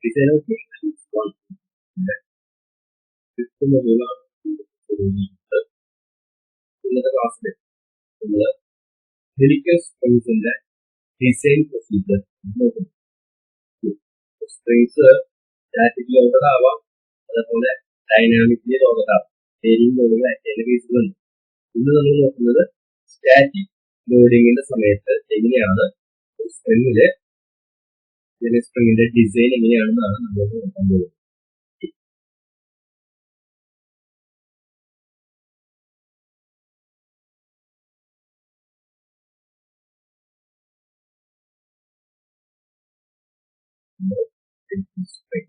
Design ഇന്നത്തെ ക്ലാസ്സിൽ നമ്മൾ ഹെലിക്കൽ സ്പ്രിങ്സിന്റെ ഡിസൈൻ പ്രൊസീജിയർ നോക്കുന്നു. സ്പ്രിങ്സ് സ്റ്റാറ്റിക് ലോഡഡ് ആവാം, അതേപോലെ ഡൈനാമിക്കലി ലോഡഡ് ആവാം. വേരിയും ലോഡുകൾ അതിന്റെ കേസുകളുണ്ട്. ഇന്ന് നമ്മൾ നോക്കുന്നത് സ്റ്റാറ്റിക് ലോഡിങ്ങിന്റെ സമയത്ത് എങ്ങനെയാണ് സ്പ്രിങ്ങില് സ്പ്രിങ്ങിന്റെ ഡിസൈൻ എങ്ങനെയാണെന്നാണ് നമ്മൾ നോക്കാൻ പോകുന്നത്. Spring.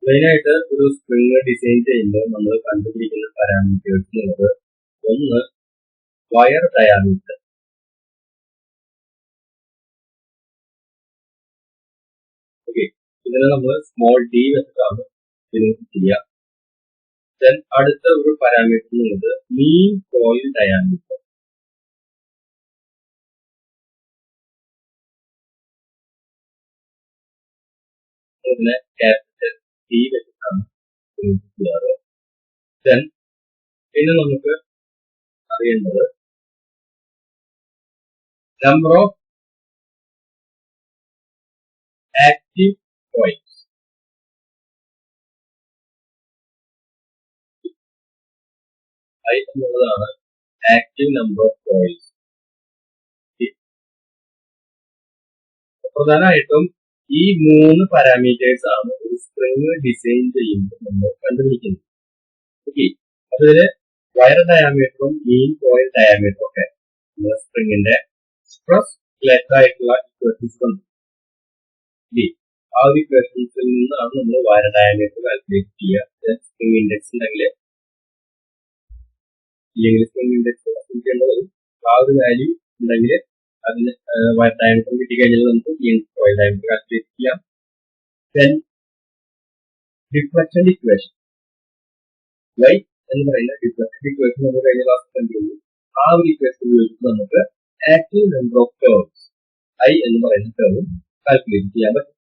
മെയിനായിട്ട് ഒരു സ്പ്രിങ് ഡിസൈൻ ചെയ്യുമ്പോൾ നമ്മൾ കണ്ടുപിടിക്കുന്ന പാരാമീറ്റേഴ്സ് എന്നുള്ളത് ഒന്ന് വയർ ഡയാമീറ്റർ, ഓക്കെ, ഇതിനെ നമ്മൾ സ്മോൾ ഡി വെച്ചിട്ടാണ് ഡിനോട്ട് ചെയ്യുക. ദെൻ അടുത്ത ഒരു പാരാമീറ്റർ എന്നുള്ളത് മീൻ കോയിൽ ഡയാമീറ്റർ, ഇതിനെ ക്യാപിറ്റൽ ഡി വെച്ചിട്ടാണ് ഡിനോട്ട് ചെയ്യാറ്. ദെൻ പിന്നെ നമുക്ക് അറിയേണ്ടത് number of active coils. I എന്നുള്ളതാണ് ആക്റ്റീവ് നമ്പർ ഓഫ് കോയിൽസ്. പ്രധാനമായിട്ടും ഈ മൂന്ന് പാരാമീറ്റേഴ്സ് ആണ് ഒരു സ്പ്രിങ് ഡിസൈൻ ചെയ്യുമ്പോൾ നമ്മൾ കണ്ടുപിടിക്കുന്നത്. ഓക്കെ, അതില് വയർ ഡയാമീറ്ററും മീൻ കോയിൽ ഡയാമീറ്ററും ഒക്കെ സ്പ്രിങ്ങിന്റെ സ്ട്രെസ് റിലേറ്റഡ് ആയിട്ടുള്ള ഇക്വേഷൻസ് ഉണ്ട്. ആ ഒരു ഇക്വേഷൻസിൽ നിന്നാണ് നമ്മൾ വയർ ഡയാമീറ്റർ കാൽക്കുലേറ്റ് ചെയ്യുക. സ്പ്രിങ് ഇൻഡെക്സ് ഉണ്ടെങ്കിൽ സ്പ്രിങ് ഇൻഡെക്സ് ചെയ്യേണ്ടത് ആ ഒരു വാല്യൂ ഉണ്ടെങ്കിൽ അതിന് വയർ ഡയമീറ്റർ കിട്ടിക്കഴിഞ്ഞാൽ നമുക്ക് കോയിൽ ഡയമീറ്റർ കാൽക്കുലേറ്റ് ചെയ്യാം. ദെൻ ഡിഫ്ലക്ഷൻ ഇക്വേഷൻ, y എന്ന് പറയുന്ന ഡിഫ്ലക്ഷൻ ഇക്വേഷൻ നമ്മൾ കഴിഞ്ഞ ക്ലാസ്സിൽ കണ്ടിരുന്നു. ആ ഒരു ഇക്വേഷൻ ഉപയോഗിച്ച് നമുക്ക് active number of terms I എന്ന് പറയുന്ന ടേം കാൽക്കുലേറ്റ് ചെയ്യാൻ പറ്റും.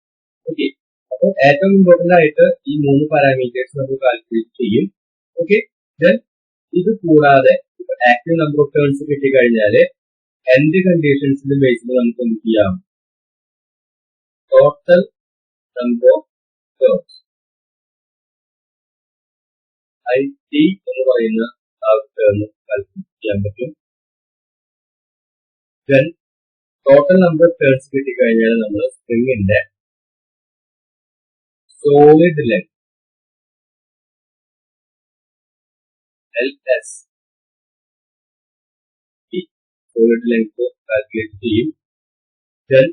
ഓക്കെ, അപ്പോൾ ഏറ്റവും ഇമ്പോർട്ടന്റ് ആയിട്ട് ഈ മൂന്ന് പാരാമീറ്റേഴ്സ് നമ്മൾ കാൽക്കുലേറ്റ് ചെയ്യും. ഓക്കെ, ദെൻ ഇത് കൂടാതെ ആക്റ്റീവ് നമ്പർ ഓഫ് ടേൺസ് കിട്ടിക്കഴിഞ്ഞാൽ എൻഡ് കണ്ടീഷൻസിന്റെ ബേസിൽ നമുക്ക് എന്ത് ചെയ്യാം, total number of turns IT എന്ന് പറയുന്ന ആ ടേം കാൽക്കുലേറ്റ് ചെയ്യാൻ പറ്റും. Then total number of turns കിട്ടിക്കഴിഞ്ഞാൽ നമ്മൾ സ്പ്രിങ്ങിന്റെ solid length LS solid length calculate ചെയ്യും. ദെൻ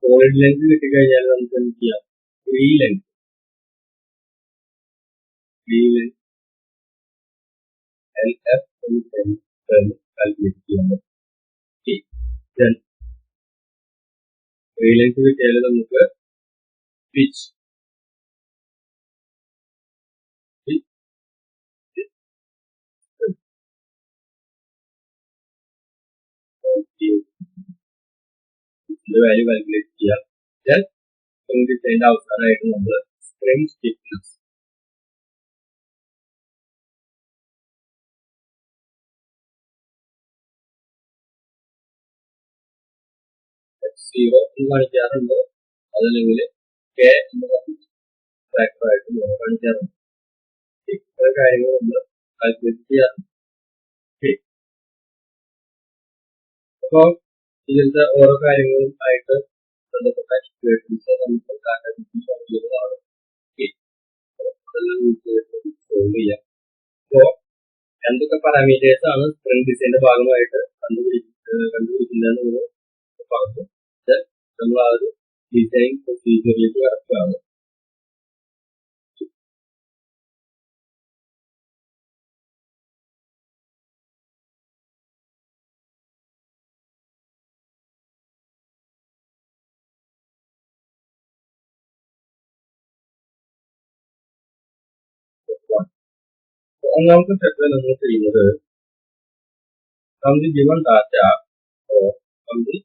സോളിഡ് ലെങ്ത് കിട്ടിക്കഴിഞ്ഞാൽ നമുക്ക് എന്ത് ചെയ്യാം, ഫ്രീ ലെങ്ത് LF കാൽക്കുലേറ്റ് ചെയ്യാൻ പറ്റും. ദെൻ ഫ്രീ ലെങ്ത് കിട്ടിയാൽ നമുക്ക് പിച്ച് വാല്യൂ കാൽക്കുലേറ്റ് ചെയ്യാം. ദെൻ സ്പ്രിങ് ഡിസൈൻ്റെ അവസാനമായിട്ട് നമ്മൾ സ്പ്രിങ് സ്റ്റിഫ്നെസ് F0 എന്ന് കാണിക്കാറുണ്ട്, അതല്ലെങ്കിൽ K എന്ന് ഫാക്ടറായിട്ട് കാണിക്കാറുണ്ട്. ഇത്തരം കാര്യങ്ങൾ നമ്മൾ കാൽക്കുലേറ്റ് ചെയ്യാറുണ്ട്. അപ്പോൾ ഇതിലത്തെ ഓരോ കാര്യങ്ങളും ആയിട്ട് ബന്ധപ്പെട്ട ഇക്വേഷൻസ് നമുക്ക് ചെയ്യുന്നതാണ്. സോൾവ് ചെയ്യാം. അപ്പോൾ എന്തൊക്കെ പാരാമീറ്റേഴ്സ് ആണ് സ്പ്രിങ് ഡിസൈൻ്റെ ഭാഗമായിട്ട് കണ്ടുപിടിക്കുന്നതെന്ന് പറഞ്ഞു. നമ്മൾ ആ ഒരു ഡിസൈൻ പ്രൊസീജിയറിലേക്ക് കടക്കുകയാണ്. ഒന്നാമത്തെ സ്റ്റെപ്പിൽ നമ്മൾ ചെയ്യുന്നത് from the given data or from the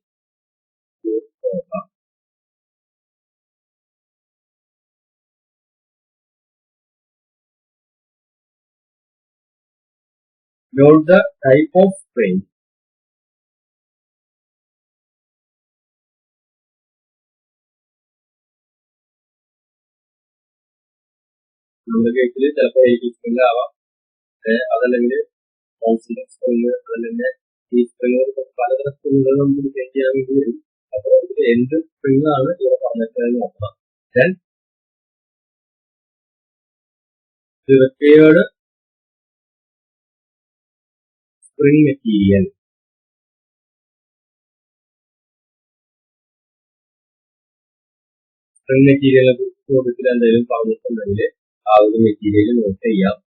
note the type of string നമ്മുടെ കേസിൽ ചിലപ്പോൾ സ്ട്രിംഗ് ആവാം, അതല്ലെങ്കിൽ സ്ട്രിംഗ്, അതല്ലെങ്കിൽ ഈ സ്ട്രിംഗ് പലതരം സ്ട്രിംഗുകൾ നമുക്ക് ഡിസൈൻ ചെയ്യാൻ വേണ്ടി വരും. അപ്പോൾ ഇതിൽ എന്ത് സ്ട്രിംഗ് ആണ് ഇവിടെ പറഞ്ഞിട്ടുള്ളത് നോക്കാം. Then the required string material. String മെറ്റീരിയലിനെ കുറിച്ച് ചോദ്യത്തിൽ എന്തെങ്കിലും പറഞ്ഞിട്ടുണ്ടെങ്കിൽ ആ ഒരു മെറ്റീരിയൽ നോട്ട് ചെയ്യാം.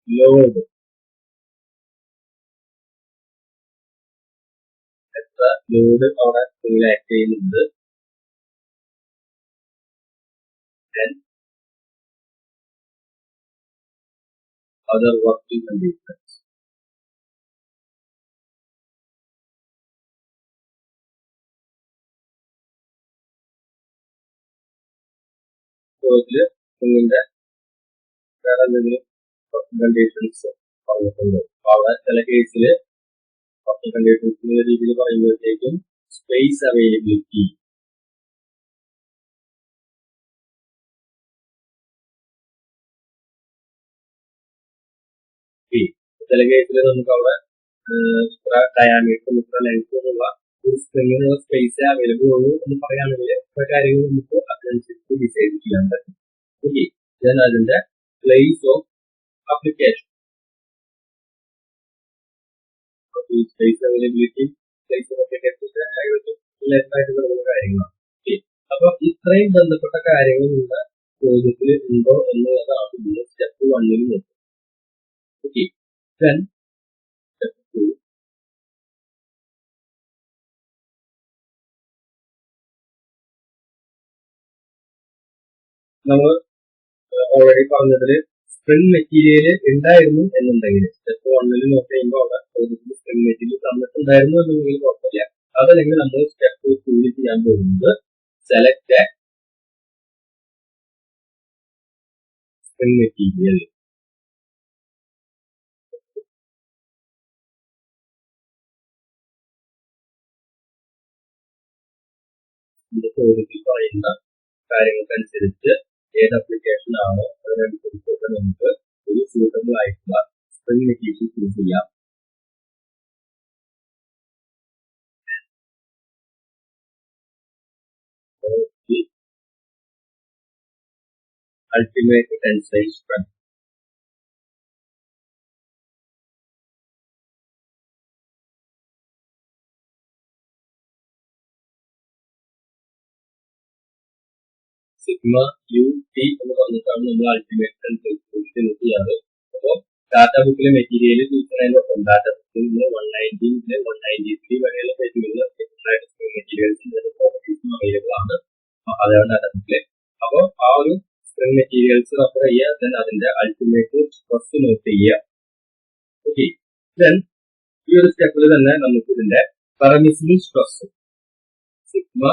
ലോഡ് എത്ര ലോഡ് അവിടെ സ്ട്രിംഗിൽ ആക്ട് ചെയ്യുന്നുണ്ട്. Other working conditions. So ഇതില് സ്ട്രിംഗിന്റെ വേറെ എന്തെങ്കിലും വർക്കിംഗ് കണ്ടീഷൻസ് പറഞ്ഞിട്ടുണ്ട്. അവിടെ ചില കേസിൽ വർക്കിംഗ് കണ്ടീഷൻസ് രീതിയിൽ പറയുമ്പോഴത്തേക്കും സ്പേസ് അവൈലബിലിറ്റി, ചില കേസിൽ നമുക്ക് അവിടെ ഇത്ര ഡയാമീറ്റർ ഇത്ര ലെങ്ത് എന്നുള്ള ഒരു സ്ട്രിംഗിനുള്ള സ്പേസ് അവൈലബിൾ ഉള്ളൂ എന്ന് പറയുകയാണെങ്കിൽ ഇത്ര കാര്യങ്ങൾ നമുക്ക് അതിനനുസരിച്ച് ഡിസൈഡ് ചെയ്യാൻ പറ്റും. ഓക്കെ, ദെൻ അതിന്റെ place of application, space availability, place of application ആയിട്ട് വരുന്ന കാര്യങ്ങളാണ്. ഓക്കെ, അപ്പൊ ഇത്രയും ബന്ധപ്പെട്ട കാര്യങ്ങളുള്ള ചോദ്യത്തിൽ ഉണ്ടോ എന്നുള്ളതാണ് സ്റ്റെപ്പ് 1 നോക്കുന്നത്. ഓക്കെ, then step 2, നമ്മൾ ഓൾറെഡി പറഞ്ഞതിൽ സ്ട്രിംഗ് മെറ്റീരിയൽ ഉണ്ടായിരുന്നു എന്നുണ്ടെങ്കിൽ സ്റ്റെപ്പ് 1 നോട്ട് ചെയ്യുമ്പോൾ അവിടെ സ്ട്രിംഗ് മെറ്റീരിയൽ തന്നിട്ടുണ്ടായിരുന്നു എന്നുണ്ടെങ്കിൽ കുഴപ്പമില്ല. അതല്ലെങ്കിൽ നമ്മൾ സ്റ്റെപ്പ് 2 ചെയ്യാൻ പോകുന്നത് സെലക്ട് സ്ട്രിംഗ് മെറ്റീരിയൽ. ചോദ്യത്തിൽ പറയുന്ന കാര്യങ്ങൾക്കനുസരിച്ച് ഏത് അപ്ലിക്കേഷൻ ആണോ അതിനനുസരിച്ച് നമുക്ക് ഒരു സൂട്ടബിൾ ആയിട്ടുള്ള സ്ട്രിംഗ് മെറ്റീരിയൽ ചൂസ് ചെയ്യാം. Ultimate tensile strength. Sigma U T എന്ന് പറഞ്ഞിട്ടാണ് നമ്മൾ അൾട്ടിമേറ്റ് ടെൻസൈൽ ചെയ്യാറ്. അപ്പോൾ ഡാറ്റ ബുക്കിലെ മെറ്റീരിയൽ ചൂസ് ചെയ്യുന്നതിനൊപ്പം ഡാറ്റ ബുക്കിൽ നിന്ന് 190 മുതൽ 193 വരെയുള്ള പേജുകളിൽ മെറ്റീരിയൽസ് അവൈലബിൾ ആണ് അതാണ് ഡാറ്റ ബുക്കിലെ. അപ്പോൾ ആ ഒരു സ്ട്രിംഗ് മെറ്റീരിയൽസ് റെഫർ ചെയ്യുക, ദെൻ അതിന്റെ അൾട്ടിമേറ്റ് സ്ട്രെസ് നോട്ട് ചെയ്യുക. ഓക്കെ, ദെൻ ഈ ഒരു സ്റ്റെപ്പിൽ തന്നെ നമുക്ക് ഇതിന്റെ പെർമിസിബിൾ സ്ട്രെസ് സിഗ്മ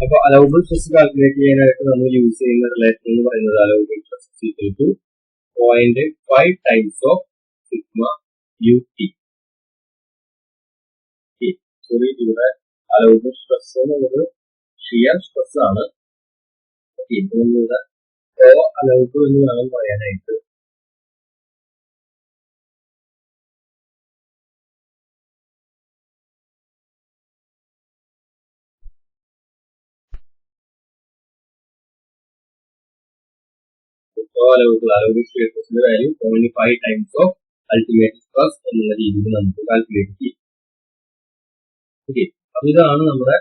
അപ്പൊ അലൗബിൾ സ്ട്രെസ് കാൽക്കുലേറ്റ് ചെയ്യാനായിട്ട് നമ്മൾ യൂസ് ചെയ്യുന്ന റിലേഷൻ എന്ന് പറയുന്നത് allowable stress equal to 0.5 times of sigma U t. Sorry, ഇവിടെ അലൗബിൾ സ്ട്രെസ് എന്നുള്ളത് ഷിയർ സ്ട്രെസ് ആണ്. ഇവിടെ അലൗബിൾ എന്ന് വേണം പറയാനായിട്ട്. allowable stressന്റെ value 0.5 times of ultimate stress എന്നുള്ള രീതിയിൽ നമുക്ക് കാൽക്കുലേറ്റ് ചെയ്യാം. ഓക്കെ, അപ്പൊ ഇതാണ് നമ്മുടെ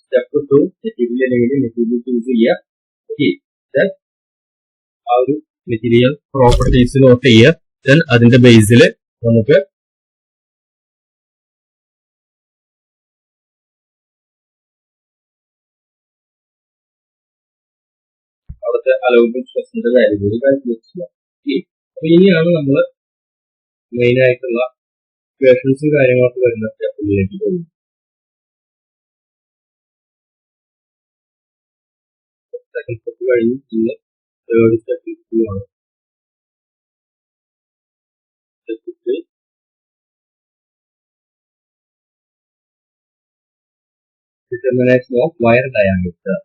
സ്റ്റെപ്പ് 2. മെറ്റീരിയൽ അല്ലെങ്കിൽ മെറ്റീരിയൽ ചൂസ് ചെയ്യുക. ഓക്കെ, ആ ഒരു മെറ്റീരിയൽ പ്രോപ്പർട്ടീസ് നോട്ട് ചെയ്യുക. ദെൻ അതിന്റെ ബേസിൽ നമുക്ക് അവിടുത്തെ അലൗബിൾ സ്ട്രെസിന്റെ വാല്യൂ കാൽക്കുലേറ്റ് ചെയ്യാം. അപ്പൊ ഇനിയാണ് നമ്മൾ മെയിൻ ആയിട്ടുള്ള ഇക്വേഷൻസും കാര്യങ്ങളൊക്കെ വരുന്ന സ്റ്റെപ്പിലേക്ക് പോകുന്നത്. സെക്കൻഡ് സ്റ്റെപ്പ് കഴിഞ്ഞ് ഇന്ന് തേർഡ് സ്റ്റെപ്പിലേക്ക് പോവാണ്. Step determination of wire diameter.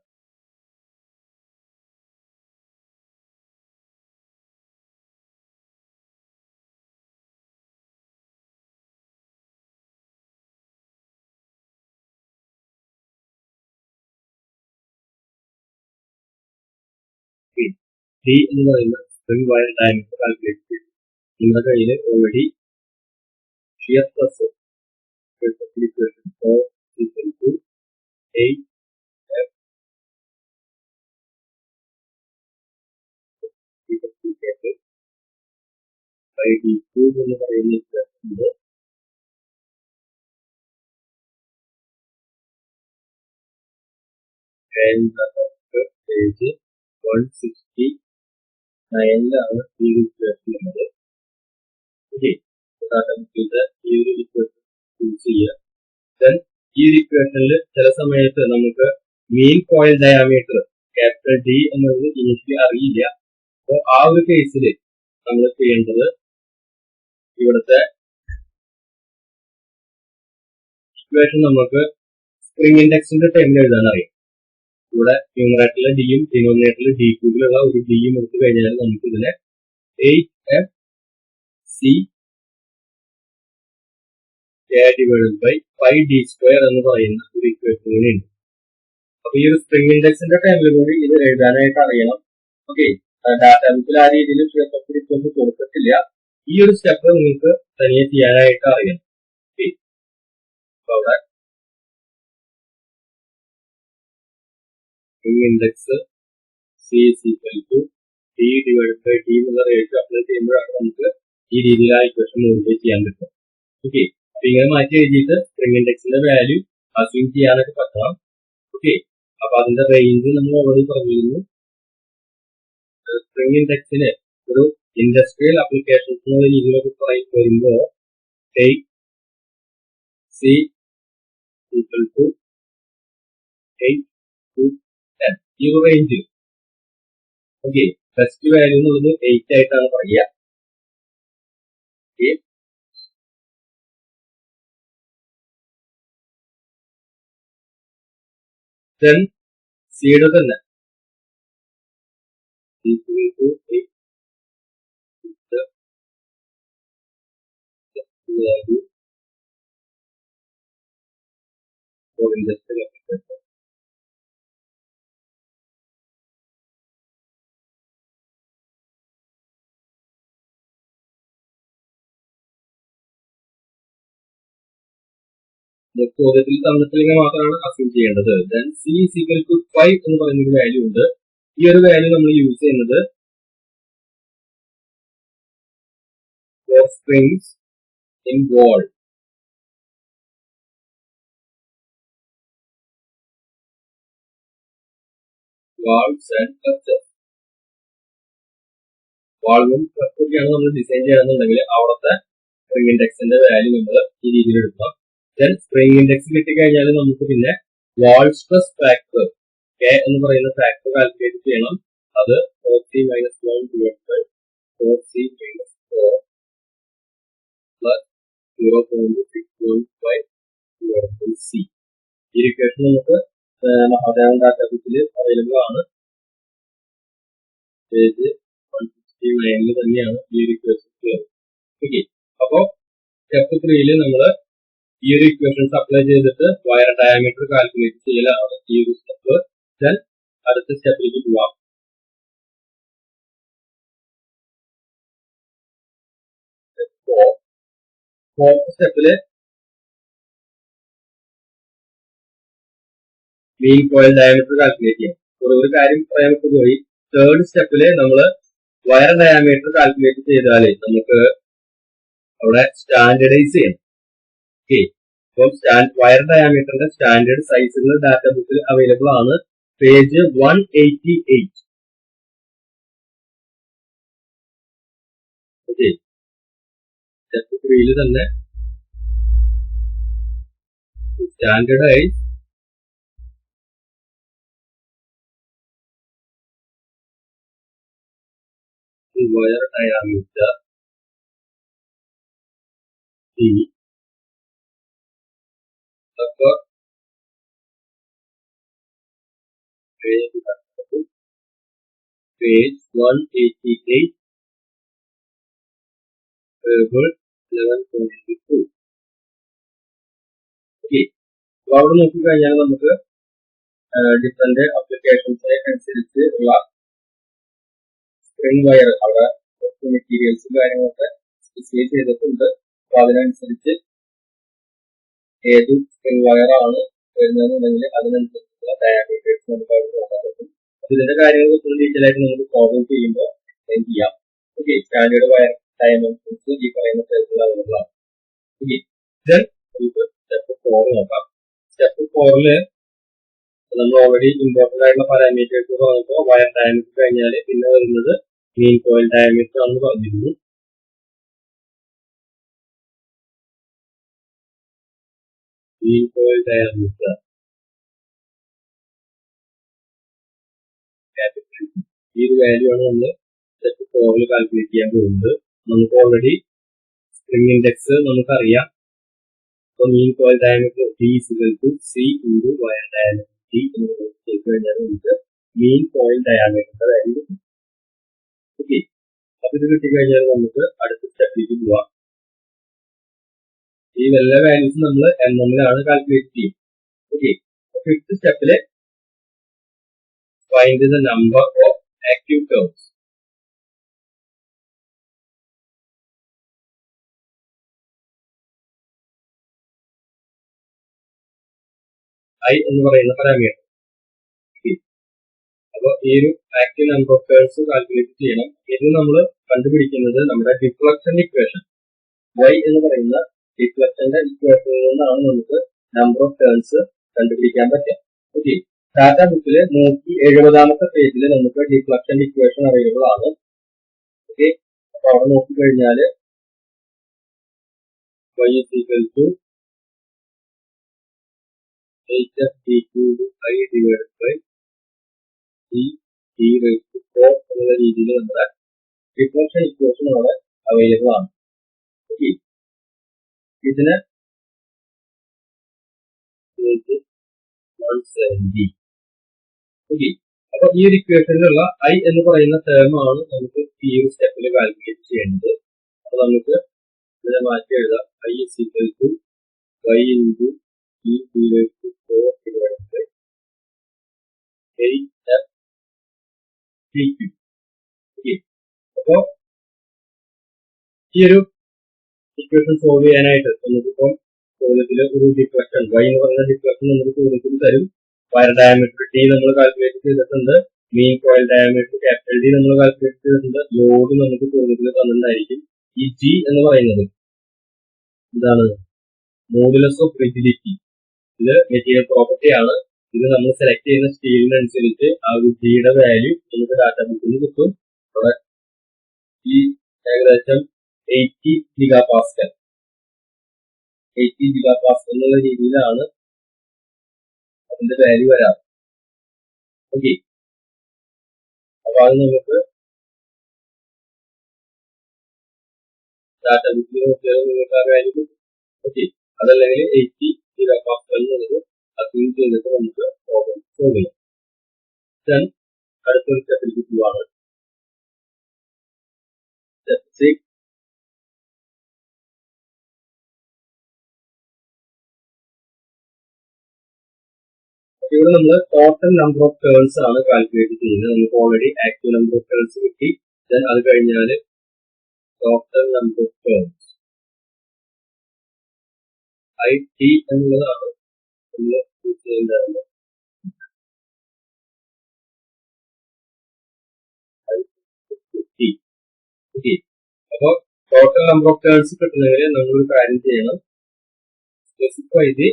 D എന്ന് പറയുന്ന സ്പ്രിംഗ് വയർ ഡയമീറ്റർ കാൽക്കുലേറ്റ് ചെയ്തു. നിങ്ങളുടെ കയ്യിൽ ഓൾറെഡി ഷിയർ സ്ട്രെസ് 8 D2 എന്ന് പറയുന്ന ഇക്വേഷനുണ്ട്. പേജ് 169ലാണ് ഈ ഇക്വേഷൻ ഉള്ളത്. ഓക്കെ, ഈ ഒരു ഇക്വേഷൻ യൂസ് ചെയ്യുക. ദെൻ ഈ ഒരു ഇക്വേഷനിൽ ചില സമയത്ത് നമുക്ക് mean coil diameter capital D എന്നത് ഇനിഷ്യലി അറിയില്ല. അപ്പോൾ ആ ഒരു കേസിൽ നമ്മൾ ചെയ്യേണ്ടത് ഇവിടുത്തെ ഇക്വേഷൻ നമുക്ക് സ്പ്രിംഗ് ഇൻഡെക്സിന്റെ ടേമിൽ എഴുതാൻ അറിയാം. ഇവിടെ ന്യൂമറേറ്ററിലെ ഡിയും ഡിനോമിനേറ്ററിലെ ഡി ക്യൂബിലുള്ള ഒരു ഡിയും എടുത്തു കഴിഞ്ഞാൽ നമുക്ക് ഇതിനെ 8FC ഡിവൈഡഡ് ബൈ 5D² എന്ന് പറയുന്ന ഒരു ഇക്വേഷൻ ഉണ്ട്. അപ്പൊ ഈ ഒരു സ്പ്രിംഗ് ഇൻഡെക്സിന്റെ ടേമിൽ കൂടി ഇത് എഴുതാനായിട്ട് അറിയണം. ഓക്കെ, ഡാറ്റ ബുക്കിൽ ആ രീതിയിൽ കൊടുത്തിട്ടില്ല. ഈ ഒരു സ്റ്റെപ്പ് നിങ്ങൾക്ക് തനിയെ ചെയ്യാനായിട്ട് അറിയണം. അവിടെ spring index C = D divided by D എന്നുള്ള റേഷ്യോ അപ്ലൈ ചെയ്യുമ്പോഴാണ് നമുക്ക് ഈ രീതിയിൽ ആ ഇക്വേഷൻ മോഡിഫൈ ചെയ്യാൻ പറ്റും. ഓക്കെ, അപ്പൊ ഇങ്ങനെ മാറ്റി എഴുതിയിട്ട് സ്പ്രിംഗ് ഇൻഡെക്സിന്റെ വാല്യൂ അസ്യൂം ചെയ്യാനൊക്കെ പറ്റണം. ഓക്കെ, അപ്പൊ അതിന്റെ റേഞ്ച് നമ്മൾ ഓൾറെഡി പറഞ്ഞിരുന്നു. സ്പ്രിംഗ് ഇൻഡെക്സിന് ഒരു ഇൻഡസ്ട്രിയൽ ആപ്ലിക്കേഷൻസ് എന്നുള്ള രീതിയിലൊക്കെ വരുമ്പോൾ C = 8 to 10 ഈ ഒരു റേഞ്ചിൽ. ഓക്കെ, ബെസ്റ്റ് വാല്യൂ എന്നുള്ളത് 8 ആയിട്ടാണ് പറയുക. ദെൻ സിയുടെ തന്നെ value for industrial application. ചോദ്യത്തിൽ തന്നിട്ടില്ലെങ്കിൽ മാത്രമാണ് അസ്യൂം ചെയ്യേണ്ടത്. ദെൻ C = 5 എന്ന് പറയുന്ന ഒരു വാല്യൂ ഉണ്ട്. ഈ ഒരു വാല്യൂ നമ്മൾ യൂസ് ചെയ്യുന്നത് for springs in wall. Walls and clutches. വാൾവും ക്ലച്ചൊക്കെയാണ് നമ്മൾ ഡിസൈൻ ചെയ്യണമെന്നുണ്ടെങ്കിൽ അവിടുത്തെ സ്പ്രിംഗ് ഇൻഡെക്സിന്റെ വാല്യൂ നമ്മൾ ഈ രീതിയിൽ എടുക്കാം. ദെൻ സ്പ്രിംഗ് ഇൻഡെക്സിൽ എത്തിക്കഴിഞ്ഞാൽ നമുക്ക് പിന്നെ വാൾ സ്ട്രെസ് ഫാക്ടർ K എന്ന് പറയുന്ന ഫാക്ടർ കാൽക്കുലേറ്റ് ചെയ്യണം. അത് 4C - 1 4C - 4 plus 0.615 C. ഈ ഇക്വേഷൻ നമുക്ക് മഹാദേവൻ ഡാറ്റാബേസിൽ അവൈലബിൾ ആണ്. പേജ് 169 തന്നെയാണ് ഈ ഒരു ഇക്വേഷൻ. ഓക്കെ, അപ്പോ സ്റ്റെപ്പ് 3 നമ്മൾ ഈ ഒരു ഇക്വേഷൻസ് അപ്ലൈ ചെയ്തിട്ട് വയർ ഡയമീറ്റർ കാൽക്കുലേറ്റ് ചെയ്യലാണ് ഈ ഒരു സ്റ്റെപ്പ്. ദെൻ അടുത്ത സ്റ്റെപ്പിലേക്ക് പോവാം. ഫോർത്ത് സ്റ്റെപ്പില് മീൻ കോയിൽ ഡയമീറ്റർ കാൽക്കുലേറ്റ് ചെയ്യാം. ഒരു കാര്യം പറയാൻ പോയി, തേർഡ് സ്റ്റെപ്പില് നമ്മള് വയർ ഡയമീറ്റർ കാൽക്കുലേറ്റ് ചെയ്താൽ നമുക്ക് അവിടെ സ്റ്റാൻഡേർഡൈസ് ചെയ്യണം. ഓക്കെ, അപ്പം വയർ ഡയമീറ്ററിന്റെ സ്റ്റാൻഡേർഡ് സൈസുകൾ ഡാറ്റ ബുക്കിൽ അവൈലബിൾ ആണ്. പേജ് 188. ഓക്കെ, സ്റ്റെപ്പ് 3 തന്നെ standardise wire diameter D for page 188 table 11.2. Okay, അവിടെ നോക്കിക്കഴിഞ്ഞാൽ നമുക്ക് ഡിഫറെന്റ് അപ്ലിക്കേഷൻസിനെ അനുസരിച്ച് ഉള്ള സ്പ്രിംഗ് വയർ അവിടെ മെറ്റീരിയൽസും കാര്യങ്ങളൊക്കെ സ്പെസിഫൈ ചെയ്തിട്ടുണ്ട്. അപ്പൊ അതിനനുസരിച്ച് ഏത് സ്പ്രിംഗ് വയർ ആണ് വരുന്നതെന്നുണ്ടെങ്കിൽ അതിനനുസരിച്ചുള്ള ഡയമീറ്റേഴ്സ് നമുക്ക് അവിടെ നോക്കാൻ പറ്റും. അപ്പൊ ഇതിന്റെ കാര്യങ്ങൾ കുറച്ച് ഡീറ്റെയിൽ ആയിട്ട് നമുക്ക് പ്രോബ്ലം ചെയ്യുമ്പോൾ എക്സ്പ്ലെയിൻ ചെയ്യാം. ഓക്കെ, സ്റ്റാൻഡേർഡ് വയർ ഡയമെൻഷൻസ് ഈ പറയുന്ന തരത്തിൽ അവൈലബിൾ ആണ്. ഓക്കെ, ദെൻ നമുക്ക് സ്റ്റെപ്പ് 4 നോക്കാം. സ്റ്റെപ്പ് 4 നമ്മൾ ഓൾറെഡി ഇമ്പോർട്ടന്റ് ആയിട്ടുള്ള പാരാമീറ്റേഴ്സ് പറഞ്ഞപ്പോൾ വയർ ഡയമീറ്റർ കഴിഞ്ഞാൽ പിന്നെ വരുന്നത് മീൻ കോയിൽ ഡയമീറ്റർ ആണെന്ന് പറഞ്ഞിരുന്നു. മീൻ കോയിൽ ഡയമീറ്റർ ഈ ഒരു വാല്യൂ ആണ് നമ്മൾ സ്റ്റെപ്പ് 4 കാൽക്കുലേറ്റ് ചെയ്യാൻ പോകുന്നത്. നമുക്ക് ഓൾറെഡി സ്പ്രിംഗ് ഇൻഡെക്സ് നമുക്കറിയാം. അപ്പോൾ mean coil diameter D C × wire diameter D എന്ന് ചെയ്ത് കഴിഞ്ഞാൽ നമുക്ക് മീൻ കോയിൽ ഡയമീറ്ററിന്റെ വാല്യൂ കിട്ടും. ഓക്കെ, അപ്പൊ ഇത് കിട്ടിക്കഴിഞ്ഞാൽ നമുക്ക് അടുത്ത സ്റ്റെപ്പിലേക്ക് പോവാം. ഈ എല്ലാ വാല്യൂസും നമ്മൾ MM കാൽക്കുലേറ്റ് ചെയ്യും. ഓക്കെ, ഫിഫ്ത്ത് സ്റ്റെപ്പില് find the number of active curves. I എന്ന് പറയുന്ന പാരാമീറ്റർ. അപ്പൊ ഈ ഒരു active number of curves calculate ചെയ്യണം. ഇത് നമ്മൾ കണ്ടുപിടിക്കുന്നത് നമ്മുടെ ഡിഫ്ലക്ഷൻ ഇക്വേഷൻ y എന്ന് പറയുന്ന ഡിഫ്ലക്ഷന്റെ ഇക്വേഷനിൽ നിന്നാണ് നമുക്ക് നമ്പർ ഓഫ് ടേൺസ് കണ്ടുപിടിക്കാൻ പറ്റുക. ഓക്കെ, ഡാറ്റ ബുക്കിൽ 170ാമത്തെ പേജിൽ നമുക്ക് ഡിഫ്ലക്ഷൻ ഇക്വേഷൻ അവൈലബിൾ ആണ്. ഓക്കെ, അപ്പൊ അവിടെ നോക്കിക്കഴിഞ്ഞാല് y = hf I divided by d(4) എന്നുള്ള രീതിയിൽ നമ്മുടെ ഡിഫ്ലക്ഷൻ ഇക്വേഷൻ അവിടെ അവൈലബിൾ ആണ്. ഓക്കെ, ഇതിന് 170. ഓക്കെ, അപ്പൊ ഈ ഒരു ഇക്വേഷനിലുള്ള I എന്ന് പറയുന്ന ടേം ആണ് നമുക്ക് ഈ ഒരു സ്റ്റെപ്പിൽ കാൽക്കുലേറ്റ് ചെയ്യേണ്ടത്. അപ്പൊ നമുക്ക് ഇതിനെ മാറ്റി എഴുതാം. I = y × d(4) divided by 8f dq. Okay, അപ്പൊ ഈ ഒരു ഇക്വേഷൻ സോൾവ് ചെയ്യാനായിട്ട് നമുക്കിപ്പം ചോദ്യത്തില് ഒരു ഡിഫ്ലക്ഷൻ y എന്ന് പറയുന്ന ഡിഫ്ലക്ഷൻ നമുക്ക് ചോദ്യത്തിൽ തരും. വയർ ഡയമീറ്റർ D നമ്മൾ കാൽക്കുലേറ്റ് ചെയ്തിട്ടുണ്ട്. മീൻ കോയിൽ ഡയമീറ്റർ D നമ്മൾ കാൽക്കുലേറ്റ് ചെയ്തിട്ടുണ്ട്. ലോഡ് നമുക്ക് ചോദ്യത്തിൽ തന്നിട്ടുണ്ടായിരിക്കും. ഈ G എന്ന് പറയുന്നത് എന്താണ്? Modulus of rigidity. ഇത് മെറ്റീരിയൽ പ്രോപ്പർട്ടി ആണ്. ഇത് നമ്മൾ സെലക്ട് ചെയ്യുന്ന സ്റ്റീലിനനുസരിച്ച് ആ ഒരു ജിയുടെ വാല്യൂ നമുക്ക് ഡാറ്റ ബുക്കിൽ നിന്ന് കിട്ടും. അവിടെ ഈ ഏകദേശം 80 GPa എന്നുള്ള രീതിയിലാണ് അതിന്റെ വാല്യൂ വരാറ്. ഓക്കെ, അപ്പൊ അത് നമുക്ക് ഡാറ്റ ബുക്കിൽ നോക്കിയാൽ നിങ്ങൾക്ക് ആ വാല്യൂ കിട്ടും. ഓക്കെ, അതല്ലെങ്കിൽ 80 GPa എന്നുള്ളത് അസ്യൂം ചെയ്തിട്ട് നമുക്ക് പ്രോബ്ലം സോൾവ് ചെയ്യാം. ദെൻ അടുത്തൊരു സ്റ്റെപ്പിലേക്ക് പോവാണ്. സ്റ്റെപ്പ് 6. ഇവിടെ നമ്മൾ ടോട്ടൽ നമ്പർ ഓഫ് ടേൺസ് ആണ് കാൽക്കുലേറ്റ് ചെയ്യുന്നത്. നമുക്ക് already actual number of turns കിട്ടി. ദെൻ അത് കഴിഞ്ഞാൽ total number of turns IT എന്നുള്ളതാണ് നമ്മൾ യൂസ് ചെയ്യേണ്ടത്. ഓക്കെ. അപ്പോൾ ടോട്ടൽ നമ്പർ ഓഫ് ടേൺസ് കിട്ടണമെങ്കിൽ നമ്മളൊരു കാര്യം ചെയ്യണം. Specify the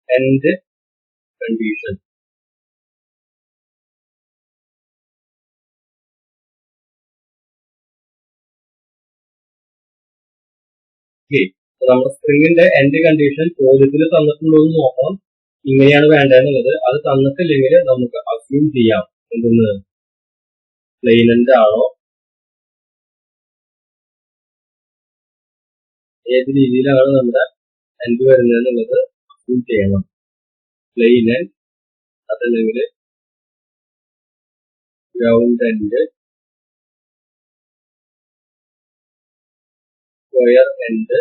end condition. നമ്മുടെ സ്ട്രിങ്ങിന്റെ എൻഡ് കണ്ടീഷൻ ചോദ്യത്തിൽ തന്നിട്ടുണ്ടോ എന്ന് നോക്കണം. ഇങ്ങനെയാണ് വേണ്ടതെന്നുള്ളത്. അത് തന്നിട്ടില്ലെങ്കിൽ നമുക്ക് അസ്യൂം ചെയ്യാം എന്തെന്ന് പ്ലെയിൻ എൻഡ് ആണോ, ഏത് രീതിയിലാണ് നമ്മുടെ എൻഡ് വരുന്നത് എന്നുള്ളത് അസ്യൂം ചെയ്യണം. പ്ലെയിൻ എൻഡ് അതല്ലെങ്കിൽ ground end, square end,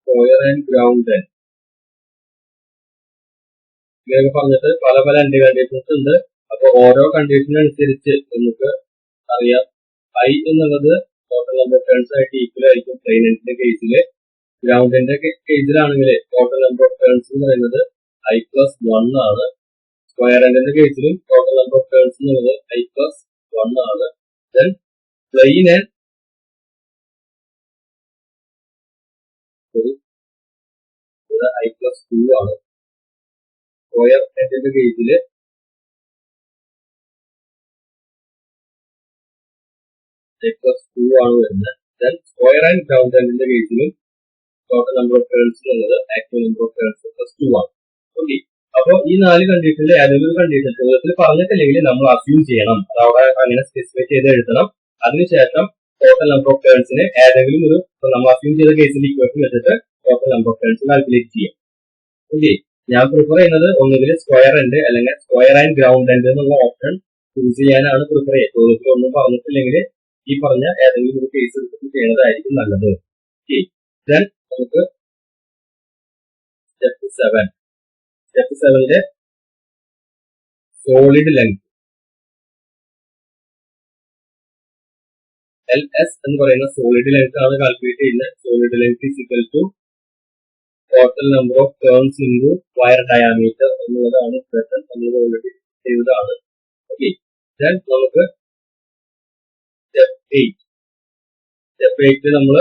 square and ground end ഇങ്ങനെയൊക്കെ പറഞ്ഞിട്ട് പല പല എൻഡ് കണ്ടീഷൻസ് ഉണ്ട്. അപ്പൊ ഓരോ കണ്ടീഷനനുസരിച്ച് നമുക്ക് അറിയാം ഐ എന്നുള്ളത് ടോട്ടൽ നമ്പർ ഓഫ് ടേൺസ് ആയിട്ട് ഈക്വൽ ആയിരിക്കും പ്ലെയിൻ എൻഡിന്റെ കേസിൽ. ഗ്രൗണ്ടിന്റെ കേസിലാണെങ്കിൽ ടോട്ടൽ നമ്പർ ഓഫ് ടേൺസ് എന്ന് പറയുന്നത് i+1 ആണ്. സ്ക്വയർ എൻഡിന്റെ കേസിലും ടോട്ടൽ നമ്പർ ഓഫ് ടേൺസ് എന്നുള്ളത് i+1 ആണ്. ദെൻ പ്ലെയിൻ എൻഡ് i+2 ആണ്. സ്ക്വയർ എൻഡിന്റെ കേസിൽ i+2 ആണ് വരുന്നത്. ദെൻ സ്ക്വയർ ആൻഡ് ഗ്രൗണ്ട് എൻഡിന്റെ കേസിലും ടോട്ടൽ നമ്പർ ഓഫ് ടേൺസ് എന്നുള്ളത് ആക്ച്വൽ നമ്പർ ഓഫ് ടേൺസ് +2 ആണ്. ഓക്കെ. അപ്പോൾ ഈ 4 കണ്ടീഷനിൽ ഏതെങ്കിലും ഒരു കണ്ടീഷൻ ചോദ്യത്തിൽ പറഞ്ഞിട്ടില്ലെങ്കിൽ നമ്മൾ അസ്യൂം ചെയ്യണം. അത് അവിടെ അങ്ങനെ സ്പെസിഫൈ ചെയ്ത് എഴുതണം. അതിനുശേഷം ടോട്ടൽ നമ്പർ ഓഫ് ടേൺസിന് ഏതെങ്കിലും ഒരു നമ്മൾ അസ്യൂം ചെയ്ത കേസിൽ ഇക്വേഷൻ വെച്ചിട്ട് total number of turns calculate ചെയ്യാം. ഓക്കെ. ഞാൻ പ്രിഫർ ചെയ്യുന്നത് ഒന്നുകിൽ സ്ക്വയർ എൻഡ് അല്ലെങ്കിൽ സ്ക്വയർ ആൻഡ് ഗ്രൗണ്ട് എൻഡ് എന്നുള്ള ഓപ്ഷൻ ചൂസ് ചെയ്യാനാണ് പ്രിഫർ ചെയ്യുക. ചോദ്യത്തിൽ ഒന്നും പറഞ്ഞിട്ടില്ലെങ്കിൽ ഈ പറഞ്ഞ ഏതെങ്കിലും ഒരു കേസ് എടുത്തിട്ട് ചെയ്യുന്നതായിരിക്കും നല്ലത്. ഓക്കെ. ദെൻ നമുക്ക് സ്റ്റെപ്പ് 7 സോളിഡ് ലെങ്ത് LS എന്ന് പറയുന്ന സോളിഡ് ലെങ്ത് ആണ് കാൽക്കുലേറ്റ് ചെയ്യുന്നത്. Solid length is equal to total number of turns into wire diameter എന്നുള്ളതാണ് ഇക്വേഷൻ. നമ്മൾ ഓൾറെഡി ചെയ്തതാണ്. ഓക്കെ. ദെൻ നമുക്ക് സ്റ്റെപ്പ് 8 നമ്മൾ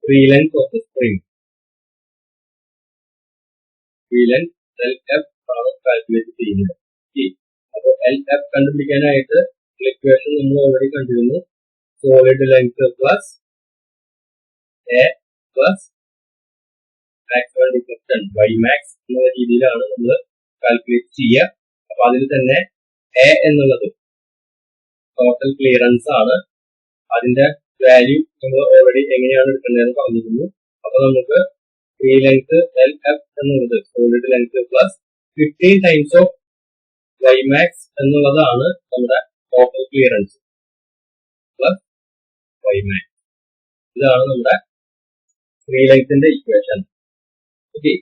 free length of the spring LF ആണ് കാൽക്കുലേറ്റ് ചെയ്യുന്നത്. അപ്പോൾ LF കണ്ടുപിടിക്കാനായിട്ട് ഇക്വേഷൻ നമ്മൾ ഓൾറെഡി കണ്ടിരുന്നു. Solid length plus A plus maximum deflection Ymax എന്ന രീതിയിലാണ് നമ്മൾ കാൽക്കുലേറ്റ് ചെയ്യുക. അപ്പൊ അതിൽ തന്നെ എ എന്നുള്ളത് ടോട്ടൽ ക്ലിയറൻസ് ആണ്. അതിന്റെ വാല്യൂ നമ്മൾ ഓൾറെഡി എങ്ങനെയാണ് എടുക്കേണ്ടതെന്ന് പറഞ്ഞിരുന്നു. അപ്പൊ നമുക്ക് ഫ്രീ ലെങ്ത് LF എന്നുള്ളത് solid length plus 15 times of Ymax എന്നുള്ളതാണ് നമ്മുടെ ടോട്ടൽ ക്ലിയറൻസ് പ്ലസ് Ymax. ഇതാണ് നമ്മുടെ ഫ്രീ ലെങ്ത്തിന്റെ ഇക്വേഷൻ. ഓക്കെ.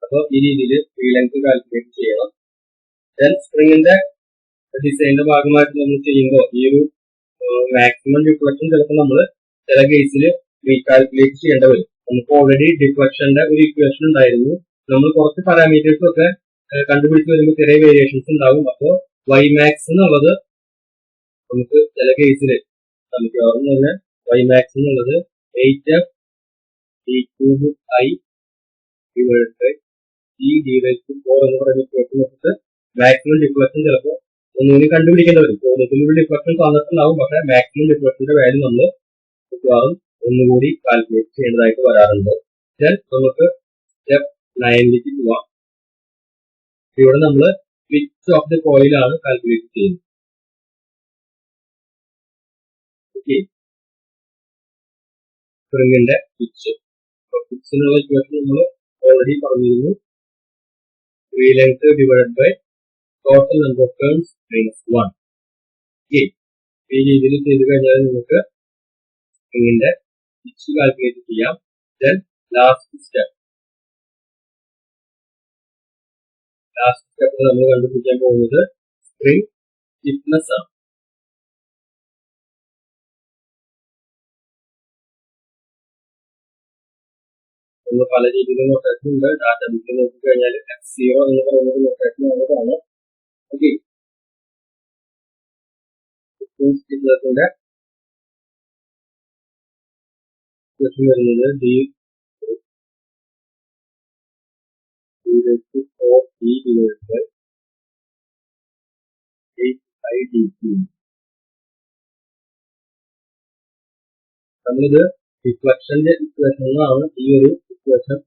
അപ്പോൾ ഈ രീതിയിൽ ഫ്രീ ലെങ്ത് കാൽക്കുലേറ്റ് ചെയ്യണം. ദെൻ സ്പ്രിങ്ങിന്റെ ഡിസൈനിന്റെ ഭാഗമായിട്ട് നമ്മൾ ചെയ്യുമ്പോൾ ഈ ഒരു മാക്സിമം ഡിഫ്ലക്ഷൻ ചിലപ്പോൾ നമ്മൾ ചില കേസിൽ റീകാൽക്കുലേറ്റ് ചെയ്യേണ്ടി വരും. നമുക്ക് ഓൾറെഡി ഡിഫ്ലക്ഷന്റെ ഒരു ഇക്വേഷൻ ഉണ്ടായിരുന്നു. നമ്മൾ കുറച്ച് പാരാമീറ്റേഴ്സ് ഒക്കെ കണ്ടുപിടിച്ച് വരുമ്പോൾ ചെറിയ വേരിയേഷൻസ് ഉണ്ടാകും. അപ്പോൾ Ymax എന്നുള്ളത് നമുക്ക് ചില കേസിൽ നമുക്ക് തന്നെ Ymax എന്നുള്ളത് 8f e⁻i divided by e⁴ എന്ന് പറയുന്ന ഇക്വേഷൻ വെച്ചിട്ട് മാക്സിമം ഡിഫ്ലക്ഷൻ ചിലപ്പോൾ ഒന്നുകൂടി കണ്ടുപിടിക്കേണ്ടി വരും. ചോദ്യത്തിൽ ഡിഫ്ലക്ഷൻ തന്നിട്ടുണ്ടാവും. പക്ഷേ മാക്സിമം ഡിഫ്ലക്ഷന്റെ വാല്യൂ നമ്മൾ മിക്കവാറും ഒന്നുകൂടി കാൽക്കുലേറ്റ് ചെയ്യേണ്ടതായിട്ട് വരാറുണ്ട്. ദെൻ നമുക്ക് സ്റ്റെപ്പ് 9ലേക്ക് പോവാം. ഇവിടെ നമ്മൾ പിച്ച് ഓഫ് ദി കോയിൽ ആണ് കാൽക്കുലേറ്റ് ചെയ്യുന്നത്. ഓക്കെ. സ്പ്രിങ്ങിന്റെ പിച്ച് പിച്ചിനുള്ള ഇക്വേഷൻ നമ്മൾ ഓൾറെഡി പറഞ്ഞിരുന്നു. Free length divided by total number of turns -1. Okay. ഈ രീതിയിൽ ചെയ്ത് കഴിഞ്ഞാൽ നമുക്ക് സ്പ്രിങ്ങിന്റെ പിച്ച് കാൽക്കുലേറ്റ് ചെയ്യാം. ദെൻ ലാസ്റ്റ് സ്റ്റെപ്പ് നമ്മൾ കണ്ടുപിടിക്കാൻ പോകുന്നത് സ്പ്രിംഗ് സ്റ്റിഫ്നെസ് ആണ്. നമ്മൾ പല രീതിയിൽ നൊട്ടേഷൻ ഉണ്ട്. ഡാറ്റാബേസിൽ നോക്കിക്കഴിഞ്ഞാൽ F0 എന്ന് പറയുന്ന നൊട്ടേഷൻ ആണ് കാണാം. ഓക്കെ, സ്റ്റിഫ്നെസിന്റെ വരുന്നത് നമ്മളിത് ഡിഫ്ലക്ഷന്റെ ഇക്വേഷനിലാണ് ഈ ഒരു ഇക്വേഷൻ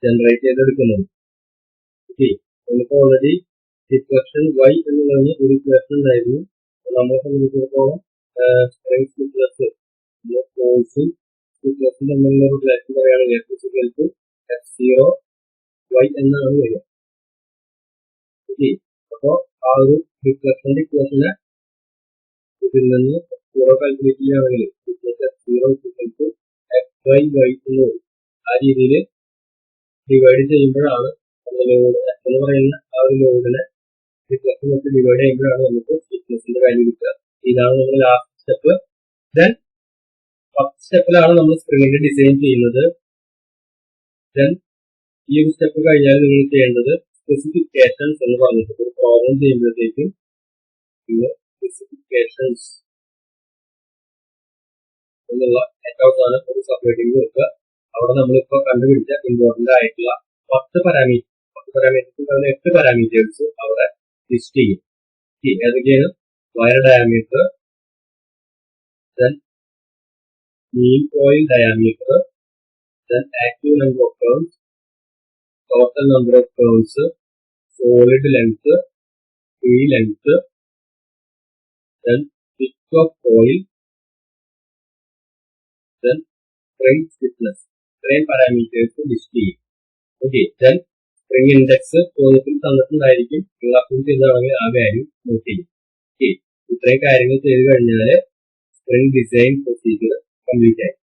ജനറേറ്റ് ചെയ്തെടുക്കുന്നത്. ഓക്കെ, നമുക്ക് ഓൾറെഡി ഡിഫ്ലക്ഷൻ y എന്നുള്ളതിന് ഒരു ഇക്വേഷൻ ഉണ്ടായിരുന്നു. നമ്മളെ സംബന്ധിച്ചിടത്തോളം സ്പ്രിംഗ് സ്റ്റിഫ്നെസ് ഫോഴ്സും സ്റ്റിഫ്നെസും തമ്മിലുള്ള ഒരു റിലേഷൻ പറയുകയാണെങ്കിൽ F0 y എന്നാണ് വരിക. ഓക്കെ, അപ്പോ ആ ഒരു ഡിഫ്ലക്ഷന്റെ ഇക്വേഷനെ ഇതിൽ നിന്ന് F0 കാൽക്കുലേറ്റ് ചെയ്യുകയാണെങ്കിൽ F0 F y എന്ന് വരും. ആ രീതിയിൽ ഡിവൈഡ് ചെയ്യുമ്പോഴാണ് ലോഡ് F എന്ന് പറയുന്ന ആ ഒരു ലോഡിനെ ഡിഫ്ലക്ഷൻ വെച്ച് ഡിവൈഡ് ചെയ്യുമ്പോഴാണ് നമുക്ക് സ്റ്റിഫ്നെസിന്റെ വാല്യൂ കിട്ടുക. ഇതാണ് നമ്മൾ ലാസ്റ്റ് സ്റ്റെപ്പ്. ദെൻ ഫസ്റ്റ് സ്റ്റെപ്പിലാണ് നമ്മൾ സ്പ്രിംഗിന്റെ ഡിസൈൻ ചെയ്യുന്നത്. ദെൻ ഈ ഒരു സ്റ്റെപ്പ് കഴിഞ്ഞാൽ നിങ്ങൾ ചെയ്യേണ്ടത് സ്പെസിഫിക്കേഷൻസ് എന്ന് പറഞ്ഞിട്ട് ഒരു പ്രോബ്ലം ചെയ്യുമ്പോഴത്തേക്കും സ്പെസിഫിക്കേഷൻസ് എന്നുള്ള ഏറ്റവും അവസാനം ഒരു സബ്ഹെഡിങ് കൊടുക്കുക. അവിടെ നമ്മളിപ്പോൾ കണ്ടുപിടിച്ച ഇമ്പോർട്ടന്റ് ആയിട്ടുള്ള 10 പാരാമീറ്റേഴ്സ് 8 പാരാമീറ്റേഴ്സ് അവിടെ ലിസ്റ്റ് ചെയ്യും. ഏതൊക്കെയാണ്? Wire diameter, then mean coil diameter, then active number of turns, total number of turns, solid length, free length, then width of coil, then spring stiffness. ഇത്രയും പാരാമീറ്റേഴ്സ് ലിസ്റ്റ് ചെയ്യും. Okay, then spring index ചോദ്യത്തിൽ തന്നിട്ടുണ്ടായിരിക്കും. നിങ്ങൾ apply ചെയ്താണെങ്കിൽ ആ value not ചെയ്യും. Okay, ഇത്രയും കാര്യങ്ങൾ ചെയ്ത് കഴിഞ്ഞാൽ സ്പ്രിംഗ് ഡിസൈൻ പ്രൊസീജിയർ കംപ്ലീറ്റ് ആയി.